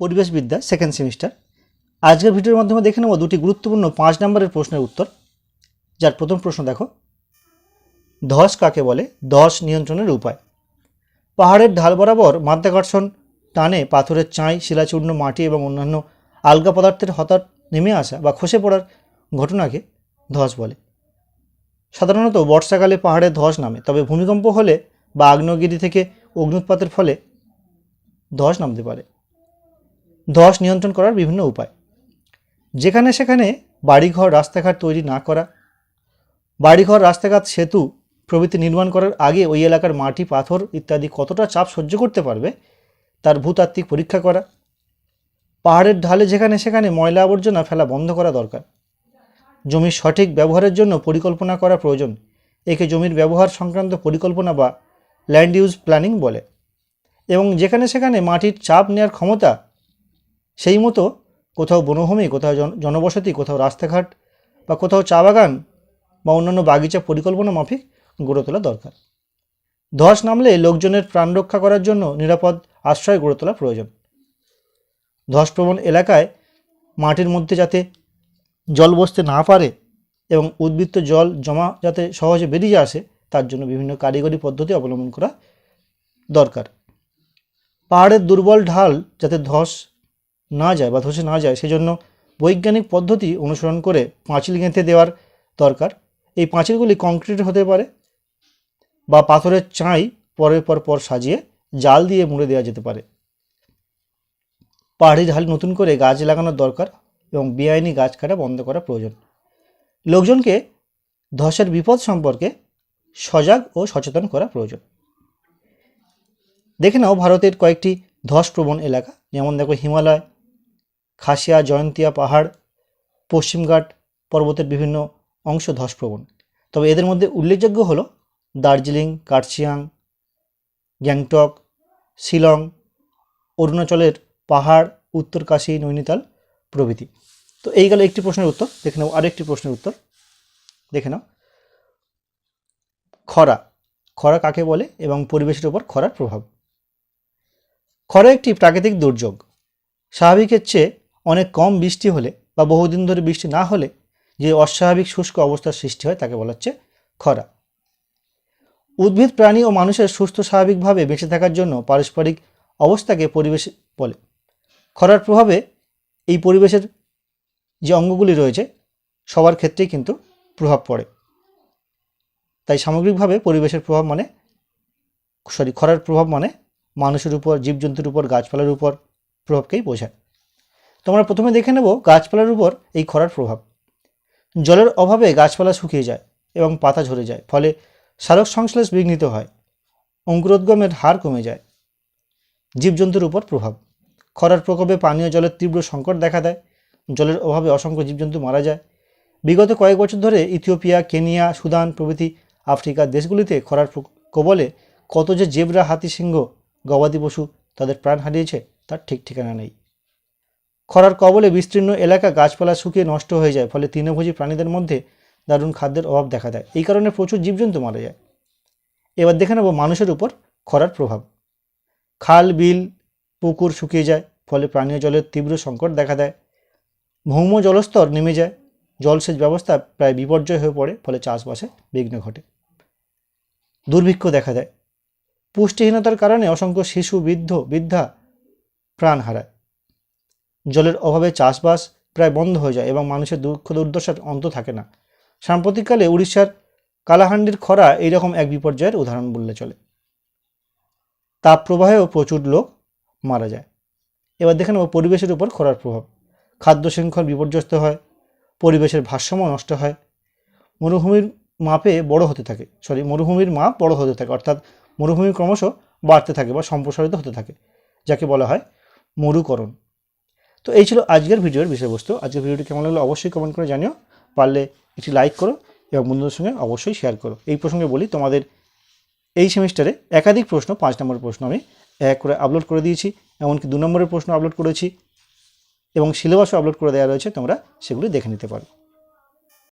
পরিবেশবিদ্যা second semester. আজকের ভিডিওর মাধ্যমে দেখে নেব দুটি গুরুত্বপূর্ণ 5 নম্বরের প্রশ্নের উত্তর। যার প্রথম প্রশ্ন দেখো, ধস কাকে বলে? ধস নিয়ন্ত্রণের উপায়। পাহাড়ের ঢাল বরাবর মাধ্যাকর্ষণ টানে পাথরের চাঁই, শিলাচূর্ণ, মাটি এবং অন্যান্য আলগা পদার্থের হঠাৎ নেমে আসা বা খসে পড়ার ঘটনাকে ধস বলে। সাধারণত বর্ষাকালে পাহাড়ে ধস নামে, তবে ভূমিকম্প হলে বা আগ্নেয়গিরি থেকে অগ্ন্যুৎপাতের ফলে ধস নামতে পারে। ধস নিয়ন্ত্রণ করার বিভিন্ন উপায়। যেখানে সেখানে বাড়িঘর, রাস্তাঘাট তৈরি না করা। বাড়িঘর, রাস্তাঘাট, সেতু প্রভৃতি নির্মাণ করার আগে ওই এলাকার মাটি, পাথর ইত্যাদি কতটা চাপ সহ্য করতে পারবে তার ভূতাত্ত্বিক পরীক্ষা করা। পাহাড়ের ঢালে যেখানে সেখানে ময়লা আবর্জনা ফেলা বন্ধ করা দরকার। জমির সঠিক ব্যবহারের জন্য পরিকল্পনা করা প্রয়োজন। একে জমির ব্যবহার সংক্রান্ত পরিকল্পনা বা ল্যান্ড ইউজ প্ল্যানিং বলে। এবং যেখানে সেখানে মাটির চাপ নেওয়ার ক্ষমতা সেই মতো কোথাও বনভূমি, কোথাও জনবসতি, কোথাও রাস্তাঘাট বা কোথাও চা বাগান বা অন্যান্য বাগিচা পরিকল্পনা মাফিক গড়ে তোলা দরকার। ধস নামলে লোকজনের প্রাণ রক্ষা করার জন্য নিরাপদ আশ্রয় গড়ে তোলা প্রয়োজন। ধসপ্রবণ এলাকায় মাটির মধ্যে যাতে জল বসতে না পারে এবং উদ্বৃত্ত জল জমা যাতে সহজে বেরিয়ে আসে তার জন্য বিভিন্ন কারিগরি পদ্ধতি অবলম্বন করা দরকার। পাহাড়ের দুর্বল ঢাল যাতে ধসে না যায় সেজন্য বৈজ্ঞানিক পদ্ধতি অনুসরণ করে পাঁচিল গেঁথে দেওয়ার দরকার। এই পাঁচিলগুলি কংক্রিটের হতে পারে বা পাথরের চাঁই পরের পর সাজিয়ে জাল দিয়ে মুড়ে দেওয়া যেতে পারে। পাহাড়ি ঢাল নতুন করে গাছ লাগানোর দরকার এবং বেআইনি গাছ কাটা বন্ধ করা প্রয়োজন। লোকজনকে ধসের বিপদ সম্পর্কে সজাগ ও সচেতন করা প্রয়োজন। দেখে নাও ভারতের কয়েকটি ধসপ্রবণ এলাকা, যেমন দেখো হিমালয়, খাসিয়া, জয়ন্তিয়া পাহাড়, পশ্চিমঘাট পর্বতের বিভিন্ন অংশ ধসপ্রবণ। তবে এদের মধ্যে উল্লেখযোগ্য হল দার্জিলিং, কার্শিয়াং, গ্যাংটক, শিলং, অরুণাচলের পাহাড়, উত্তরকাশী, নৈনিতাল প্রভৃতি। তো এই গেল একটি প্রশ্নের উত্তর। দেখে নাও আরেকটি প্রশ্নের উত্তর। দেখে নাও, খরা কাকে বলে এবং পরিবেশের উপর খরার প্রভাব। খরা একটি প্রাকৃতিক দুর্যোগ। স্বাভাবিকের চেয়ে অনেক কম বৃষ্টি হলে বা বহুদিন ধরে বৃষ্টি না হলে যে অস্বাভাবিক শুষ্ক অবস্থার সৃষ্টি হয় তাকে বলা হচ্ছে খরা। উদ্ভিদ, প্রাণী ও মানুষের সুস্থ স্বাভাবিকভাবে বেঁচে থাকার জন্য পারস্পরিক অবস্থাকে পরিবেশ বলে। খরার প্রভাবে এই পরিবেশের যে অঙ্গগুলি রয়েছে সবার ক্ষেত্রেই কিন্তু প্রভাব পড়ে। তাই সামগ্রিকভাবে পরিবেশের প্রভাব খরার প্রভাব মানে মানুষের উপর, জীবজন্তুর উপর, গাছপালার উপর প্রভাবকেই বোঝায়। তোমরা প্রথমে দেখে নেব গাছপালার উপর এই খরার প্রভাব। জলের অভাবে গাছপালা শুকিয়ে যায় এবং পাতা ঝরে যায়, ফলে সালোক সংশ্লেষ বিঘ্নিত হয়, অঙ্কুরোদ্গমের হার কমে যায়। জীবজন্তুর উপর প্রভাব। খরার প্রকোপে পানীয় জলের তীব্র সংকট দেখা দেয়। জলের অভাবে অসংখ্য জীবজন্তু মারা যায়। বিগত কয়েক বছর ধরে ইথিওপিয়া, কেনিয়া, সুদান প্রভৃতি আফ্রিকার দেশগুলিতে খরার কবলে কত যে জেব্রা, হাতি, সিংহ, গবাদি পশু তাদের প্রাণ হারিয়েছে তার ঠিক ঠিকানা নেই। খরার কবলে বিস্তীর্ণ এলাকা গাছপালা শুকিয়ে নষ্ট হয়ে যায়, ফলে তৃণভোজী প্রাণীদের মধ্যে দারুণ খাদ্যের অভাব দেখা দেয়। এই কারণে প্রচুর জীবজন্তু মারা যায়। এবার দেখে নেব মানুষের উপর খরার প্রভাব। খাল, বিল, পুকুর শুকিয়ে যায়, ফলে পানীয় জলের তীব্র সংকট দেখা দেয়। ভৌম জলস্তর নেমে যায়, জলসেচ ব্যবস্থা প্রায় বিপর্যয় হয়ে পড়ে, ফলে চাষবাসে বিঘ্ন ঘটে। দুর্ভিক্ষ দেখা দেয়। পুষ্টিহীনতার কারণে অসংখ্য শিশু, বৃদ্ধা প্রাণ হারায়। জলের অভাবে চাষবাস প্রায় বন্ধ হয়ে যায় এবং মানুষের দুঃখ দুর্দশার অন্ত থাকে না। সাম্প্রতিককালে উড়িষ্যার কালাহান্ডির খরা এইরকম এক বিপর্যয়ের উদাহরণ বললে চলে। তাপ প্রবাহেও প্রচুর লোক মারা যায়। এবার দেখে নেব পরিবেশের উপর খরার প্রভাব। খাদ্য শৃঙ্খল বিপর্যস্ত হয়, পরিবেশের ভারসাম্য নষ্ট হয়, মরুভূমির মাপ বড় হতে থাকে, অর্থাৎ মরুভূমি ক্রমশ বাড়তে থাকে বা সম্প্রসারিত হতে থাকে, যাকে বলা হয় মরুকরণ। তো এই ছিল আজকের ভিডিওর বিষয়বস্তু। আজকের ভিডিওটি কেমন লাগলো অবশ্যই কমেন্ট করে জানিও। পারলে একটি লাইক করো এবং বন্ধুদের সঙ্গে অবশ্যই শেয়ার করো। এই প্রসঙ্গে বলি, তোমাদের এই সেমিস্টারে একাধিক প্রশ্ন, 5 নম্বরের প্রশ্ন আমি এক করে আপলোড করে দিয়েছি, এমনকি 2 নম্বরের প্রশ্ন আপলোড করেছি এবং সিলেবাসও আপলোড করে দেওয়া রয়েছে, তোমরা সেগুলি দেখে নিতে পারো।